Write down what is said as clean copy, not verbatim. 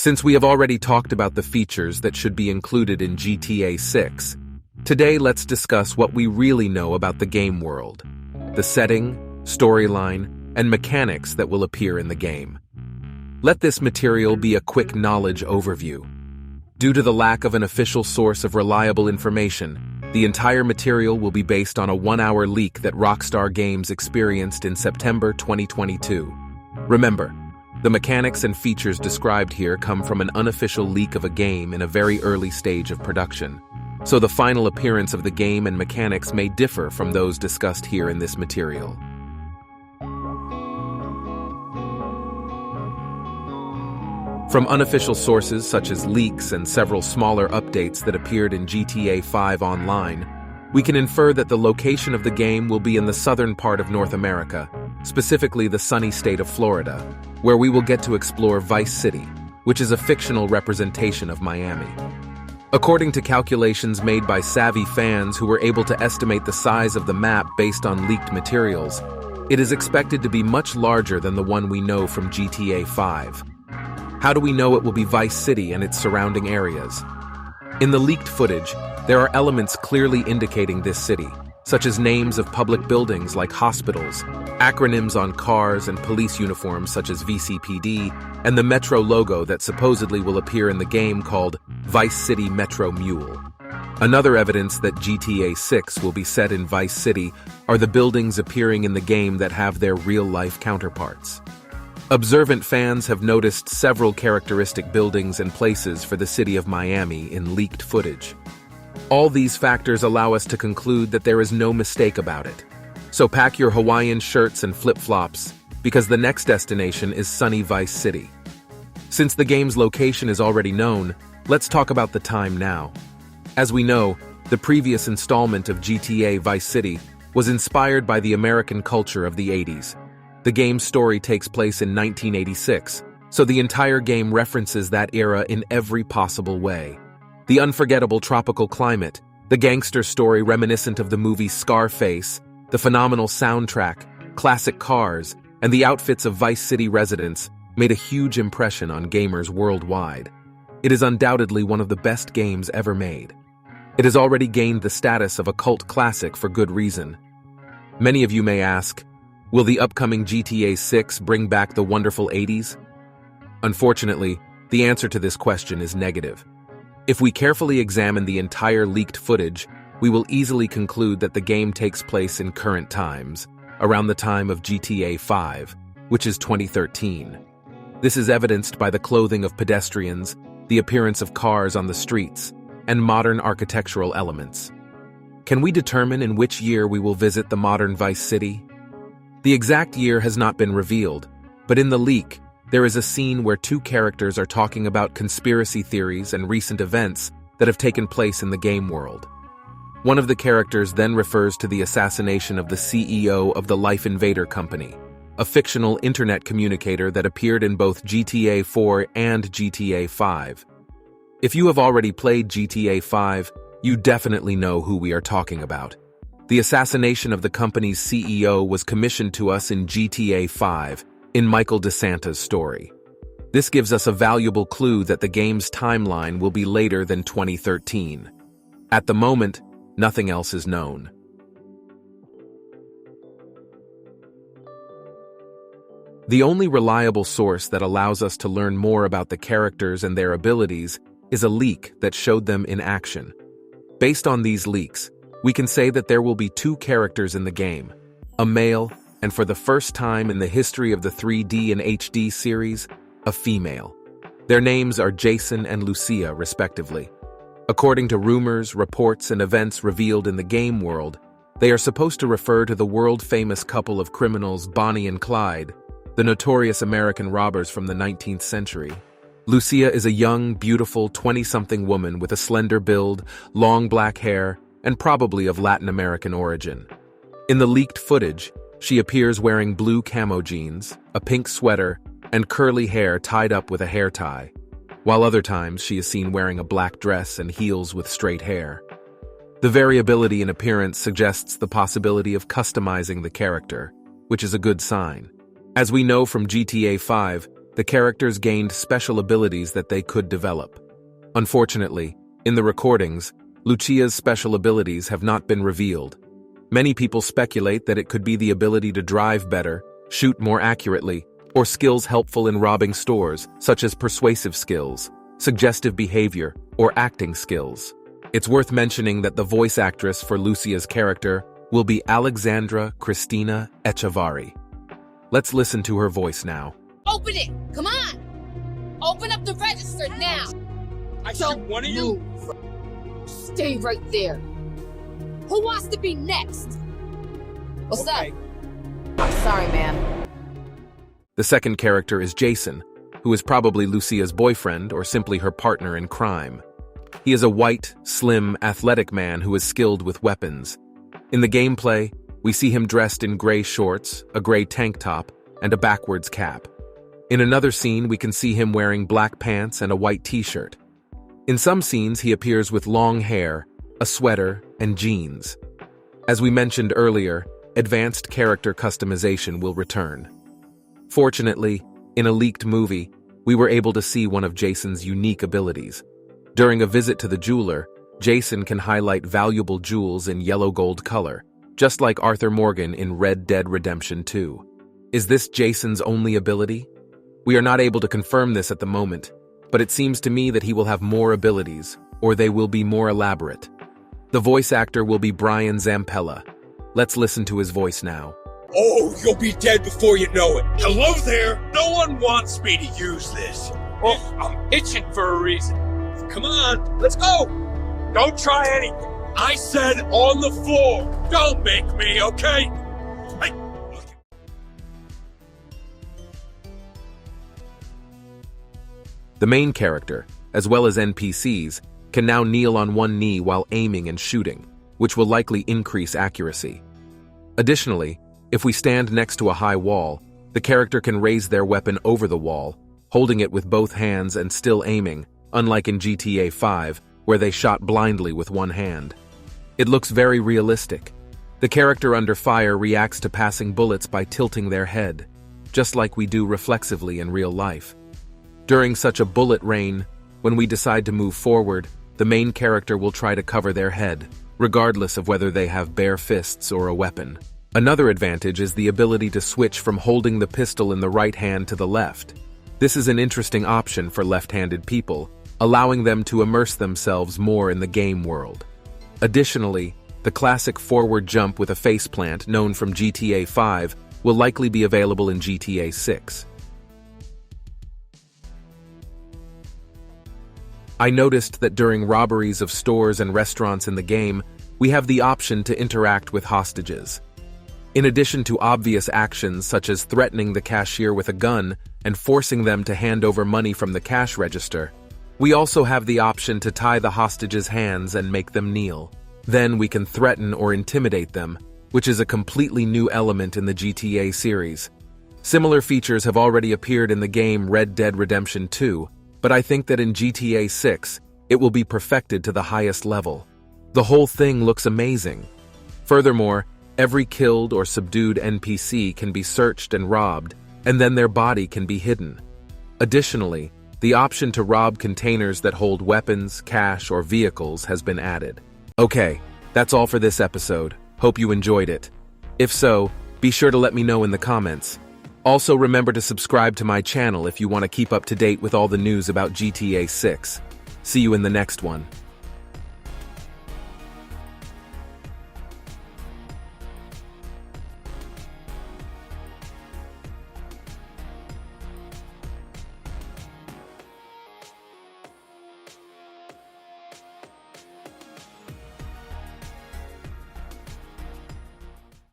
Since we have already talked about the features that should be included in GTA 6, today let's discuss what we really know about the game world, the setting, storyline, and mechanics that will appear in the game. Let this material be a quick knowledge overview. Due to the lack of an official source of reliable information, the entire material will be based on a 1-hour leak that Rockstar Games experienced in September 2022. Remember, the mechanics and features described here come from an unofficial leak of a game in a very early stage of production, so the final appearance of the game and mechanics may differ from those discussed here in this material. From unofficial sources such as leaks and several smaller updates that appeared in GTA 5 Online, we can infer that the location of the game will be in the southern part of North America, specifically the sunny state of Florida, where we will get to explore Vice City, which is a fictional representation of Miami. According to calculations made by savvy fans who were able to estimate the size of the map based on leaked materials, it is expected to be much larger than the one we know from GTA 5. How do we know it will be Vice City and its surrounding areas? In the leaked footage, there are elements clearly indicating this city, such as names of public buildings like hospitals, acronyms on cars and police uniforms such as VCPD, and the Metro logo that supposedly will appear in the game called Vice City Metro Mule. Another evidence that GTA 6 will be set in Vice City are the buildings appearing in the game that have their real-life counterparts. Observant fans have noticed several characteristic buildings and places for the city of Miami in leaked footage. All these factors allow us to conclude that there is no mistake about it. So pack your Hawaiian shirts and flip-flops, because the next destination is sunny Vice City. Since the game's location is already known, let's talk about the time now. As we know, the previous installment of GTA Vice City was inspired by the American culture of the 80s. The game's story takes place in 1986, so the entire game references that era in every possible way. The unforgettable tropical climate, the gangster story reminiscent of the movie Scarface, the phenomenal soundtrack, classic cars, and the outfits of Vice City residents made a huge impression on gamers worldwide. It is undoubtedly one of the best games ever made. It has already gained the status of a cult classic for good reason. Many of you may ask, will the upcoming GTA 6 bring back the wonderful 80s? Unfortunately, the answer to this question is negative. If we carefully examine the entire leaked footage, we will easily conclude that the game takes place in current times, around the time of GTA 5, which is 2013. This is evidenced by the clothing of pedestrians, the appearance of cars on the streets, and modern architectural elements. Can we determine in which year we will visit the modern Vice City? The exact year has not been revealed, but in the leak, there is a scene where two characters are talking about conspiracy theories and recent events that have taken place in the game world. One of the characters then refers to the assassination of the CEO of the Life Invader Company, a fictional internet communicator that appeared in both GTA 4 and GTA 5. If you have already played GTA 5, you definitely know who we are talking about. The assassination of the company's CEO was commissioned to us in GTA 5, in Michael DeSanta's story. This gives us a valuable clue that the game's timeline will be later than 2013. At the moment, nothing else is known. The only reliable source that allows us to learn more about the characters and their abilities is a leak that showed them in action. Based on these leaks, we can say that there will be two characters in the game, a male, and for the first time in the history of the 3D and HD series, a female. Their names are Jason and Lucia, respectively. According to rumors, reports, and events revealed in the game world, they are supposed to refer to the world-famous couple of criminals Bonnie and Clyde, the notorious American robbers from the 19th century. Lucia is a young, beautiful 20-something woman with a slender build, long black hair, and probably of Latin American origin. In the leaked footage, she appears wearing blue camo jeans, a pink sweater, and curly hair tied up with a hair tie, while other times she is seen wearing a black dress and heels with straight hair. The variability in appearance suggests the possibility of customizing the character, which is a good sign. As we know from GTA 5, the characters gained special abilities that they could develop. Unfortunately, in the recordings, Lucia's special abilities have not been revealed. Many people speculate that it could be the ability to drive better, shoot more accurately, or skills helpful in robbing stores, such as persuasive skills, suggestive behavior, or acting skills. It's worth mentioning that the voice actress for Lucia's character will be Alexandra Cristina Echevarri. Let's listen to her voice now. Open it! Come on! Open up the register now! I shoot one of you? Stay right there. Who wants to be next? What's up? Sorry, ma'am. The second character is Jason, who is probably Lucia's boyfriend or simply her partner in crime. He is a white, slim, athletic man who is skilled with weapons. In the gameplay, we see him dressed in gray shorts, a gray tank top, and a backwards cap. In another scene, we can see him wearing black pants and a white t-shirt. In some scenes, he appears with long hair, a sweater, and jeans. As we mentioned earlier, advanced character customization will return. Fortunately, in a leaked movie, we were able to see one of Jason's unique abilities. During a visit to the jeweler, Jason can highlight valuable jewels in yellow-gold color, just like Arthur Morgan in Red Dead Redemption 2. Is this Jason's only ability? We are not able to confirm this at the moment, but it seems to me that he will have more abilities, or they will be more elaborate. The voice actor will be Brian Zampella. Let's listen to his voice now. Oh, you'll be dead before you know it. Hello there. No one wants me to use this. Well, I'm itching for a reason. Come on, let's go. Don't try anything. I said on the floor. Don't make me, okay? The main character, as well as NPCs, can now kneel on one knee while aiming and shooting, which will likely increase accuracy. Additionally, if we stand next to a high wall, the character can raise their weapon over the wall, holding it with both hands and still aiming, unlike in GTA 5, where they shot blindly with one hand. It looks very realistic. The character under fire reacts to passing bullets by tilting their head, just like we do reflexively in real life. During such a bullet rain, when we decide to move forward, the main character will try to cover their head, regardless of whether they have bare fists or a weapon. Another advantage is the ability to switch from holding the pistol in the right hand to the left. This is an interesting option for left-handed people, allowing them to immerse themselves more in the game world. Additionally, the classic forward jump with a faceplant known from GTA 5 will likely be available in GTA 6. I noticed that during robberies of stores and restaurants in the game, we have the option to interact with hostages. In addition to obvious actions such as threatening the cashier with a gun and forcing them to hand over money from the cash register, we also have the option to tie the hostages' hands and make them kneel. Then we can threaten or intimidate them, which is a completely new element in the GTA series. Similar features have already appeared in the game Red Dead Redemption 2, but I think that in GTA 6, it will be perfected to the highest level. The whole thing looks amazing. Furthermore, every killed or subdued NPC can be searched and robbed, and then their body can be hidden. Additionally, the option to rob containers that hold weapons, cash, or vehicles has been added. Okay, that's all for this episode. Hope you enjoyed it. If so, be sure to let me know in the comments. Also, remember to subscribe to my channel if you want to keep up to date with all the news about GTA 6. See you in the next one.